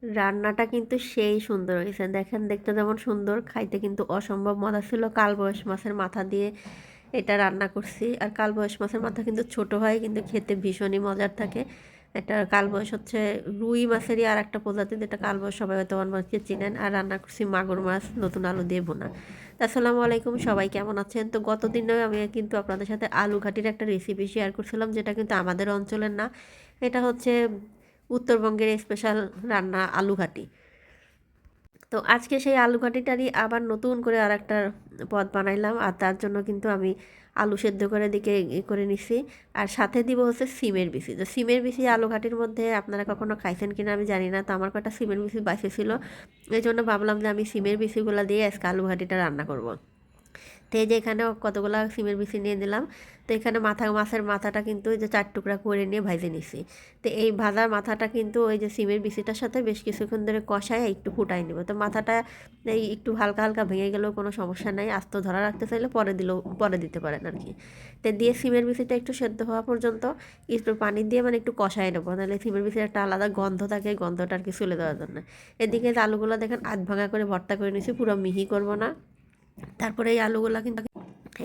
রান্নাটা কিন্তু সেই সুন্দর হয়েছে, দেখেন দেখতে যেমন সুন্দর, খাইতে কিন্তু অসম্ভব মজা ছিল। কালবয়স মাছের মাথা দিয়ে এটা রান্না করছি। আর কালবয়স মাছের মাথা কিন্তু ছোট হয়, কিন্তু খেতে ভীষণই মজার থাকে। এটা কালবয়স হচ্ছে রুই মাছেরই আর একটা প্রজাতি, যেটা কালবয়স সবাই হয়তো অনেকে চিনেন। আর রান্না করছি মাগুর মাছ নতুন আলু দিয়ে বোনা। তা আসসালামু আলাইকুম, সবাই কেমন আছেন? তো গত দিনে আমি কিন্তু আপনাদের সাথে আলু ঘাটির একটা রেসিপি শেয়ার করছিলাম, যেটা কিন্তু আমাদের অঞ্চলের না, এটা হচ্ছে উত্তরবঙ্গের স্পেশাল রান্না আলু ঘাটি। তো আজকে সেই আলু ঘাটিটারই আবার নতুন করে আর একটা পদ বানাইলাম। আর তার জন্য কিন্তু আমি আলু সেদ্ধ করে দিকে করে নিছি। আর সাথে দিব হচ্ছে সিমের বিচি। তো সিমের বিচি আলু ঘাটির মধ্যে আপনারা কখনো খাইছেন কিনা আমি জানি না। তো আমার কটা সিমের বিচি বাঁচে ছিল, এই জন্য ভাবলাম যে আমি সিমের বিচিগুলো দিয়ে আজকে আলু ঘাটিটা রান্না করব। তো এই যে এখানে কতগুলো সিমের বিচি নিয়ে নিলাম। তো এখানে মাছের মাথাটা কিন্তু ওই যে 4 টুকরা করে নিয়ে ভাজে নিছি। তো এই ভাজার মাথাটা কিন্তু ওই যে সিমের বিচিটার সাথে বেশ কিছুক্ষণ ধরে কষায় একটু ফুটাই নেব। তো মাথাটা এই একটু হালকা হালকা ভেঙে গেলেও কোনো সমস্যা নাই, আস্ত ধরা রাখতে চাইলে পরে দিতে পারেন আর কি। তো দিয়ে সিমের বিচিটা একটু সেদ্ধ হওয়া পর্যন্ত একটু পানি দিয়ে মানে একটু কষাই নেবো, নাহলে সিমের বিচির একটা আলাদা গন্ধ থাকে, গন্ধটা আর কি চলে দেওয়ার জন্য। এদিকে আলুগুলো দেখেন আধ ভাঙা করে ভর্তা করে নিছি, পুরো মিহি করবো না। তারপরে এই আলুগুলা কিন্তু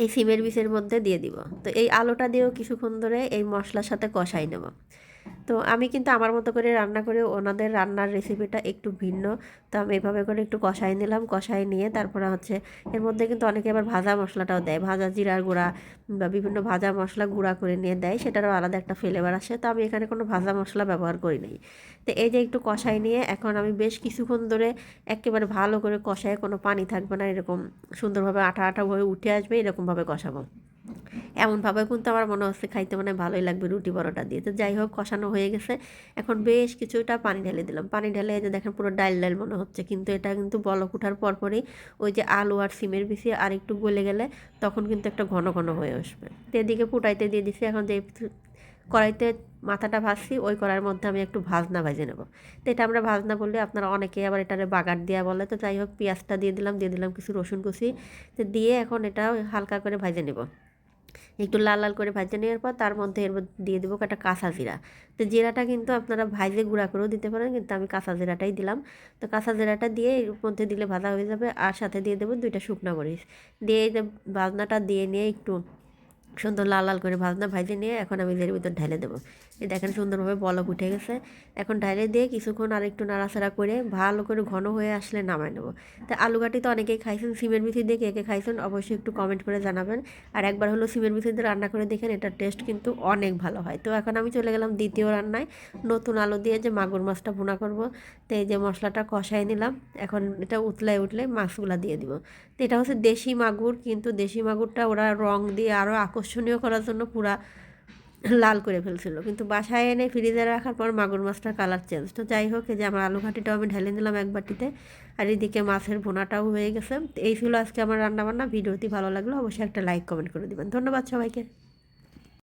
এই সিমের বিচের মধ্যে দিয়ে দিব। তো এই আলুটা দিয়েও কিছুক্ষণ ধরে এই মশলার সাথে কষাই নেব। তো আমি কিন্তু আমার মতো করে রান্না করে, ওনাদের রান্নার রেসিপিটা একটু ভিন্ন। তো আমি এভাবে করে একটু কষাই নিলাম, কষাই নিয়ে তারপরে হচ্ছে এর মধ্যে কিন্তু অনেকে আবার ভাজা মশলাটাও দেয়, ভাজা জিরার গুঁড়া বা বিভিন্ন ভাজা মশলা গুঁড়া করে নিয়ে দেয়, সেটারও আলাদা একটা ফ্লেভার আসে। তো আমি এখানে কোনো ভাজা মশলা ব্যবহার করি নাই। তো এই যে একটু কষাই নিয়ে এখন আমি বেশ কিছুক্ষণ ধরে একেবারে ভালো করে কষায়, কোনো পানি থাকবে না, এরকম সুন্দরভাবে আঠা আঠা হয়ে উঠে আসবে, এরকমভাবে কষাবো। এমনভাবে কিন্তু আমার মনে হচ্ছে খাইতে মানে ভালোই লাগবে রুটি পরোটা দিয়ে। তো যাই হোক, কষানো হয়ে গেছে। এখন বেশ কিছুটা পানি ঢেলে দিলাম। পানি ঢেলে এই যে দেখেন পুরো ডাল ডাল মনে হচ্ছে, কিন্তু এটা কিন্তু বলক ওঠার পরপরই ওই যে আলু আর সিমের বিচি আর একটু গলে গেলে তখন কিন্তু একটা ঘন ঘন হয়ে আসবে। তো এদিকে ফুটাইতে দিয়ে দিছি। এখন যে কড়াইতে মাথাটা ভাজছি, ওই কড়াইয়ের মধ্যে আমি একটু ভাজনা ভেজে নেব। তো এটা আমরা ভাজনা বললে আপনারা অনেকেই আবার এটারে বাগার দেওয়া বলে। তো যাই হোক, পেঁয়াজটা দিয়ে দিলাম কিছু রসুন কুচি। তো দিয়ে এখন এটা হালকা করে ভেজে নেব। একটু লাল লাল করে ভাজে নেওয়ার পর তার মধ্যে এর মধ্যে দিয়ে দেবো একটা কাঁচা জিরা। তো জিরাটা কিন্তু আপনারা ভাজে গুঁড়া করেও দিতে পারেন, কিন্তু আমি কাঁচা জিরাটাই দিলাম। তো কাঁচা জিরাটা দিয়ে এর মধ্যে দিলে ভাজা হয়ে যাবে। আর সাথে দিয়ে দেবো 2টা শুকনো মরিচ। দিয়ে এই যে ভাজনাটা দিয়ে নিয়ে একটু সুন্দর লাল লাল করে ভাজনা ভাজে নিয়ে এখন আমি এর ভিতর ঢেলে দেবো। এই দেখেন সুন্দরভাবে বলক উঠে গেছে। এখন ঢেলে দিয়ে কিছুক্ষণ আর একটু নাড়াচাড়া করে ভালো করে ঘন হয়ে আসলে নামাই নেবো। তা আলু ঘাটি তো অনেকেই খাইছেন, সিমের বিচি দিয়ে কে কে খাইছেন অবশ্যই একটু কমেন্ট করে জানাবেন। আর একবার হলো সিমের বিচি দিয়ে রান্না করে দেখেন, এটার টেস্ট কিন্তু অনেক ভালো হয়। তো এখন আমি চলে গেলাম দ্বিতীয় রান্নায়, নতুন আলু দিয়ে যে মাগুর মাছটা ভুনা করব। তো এই যে মশলাটা কষাই নিলাম, এখন এটা উতলে মাছগুলা দিয়ে দিব। তো এটা হচ্ছে দেশি মাগুর, কিন্তু দেশি মাগুরটা ওরা রং দিয়ে আরও আকর্ষণীয় করার জন্য পুরা লাল করে ফেলছিল, কিন্তু বাসায় এনে ফ্রিজে রাখার পর মাগুর মাছটার কালার চেঞ্জ। তো যাই হোক, এই যে আমার আলু ঘাটিটাও আমি ঢেলে নিলাম এক বাটিতে। আর এদিকে মাছের ভুনাটাও হয়ে গেছে। তো এই ছিল আজকে আমার রান্নাবান্না। ভিডিওটি ভালো লাগলো অবশ্যই একটা লাইক কমেন্ট করে দিবেন। ধন্যবাদ সবাইকে।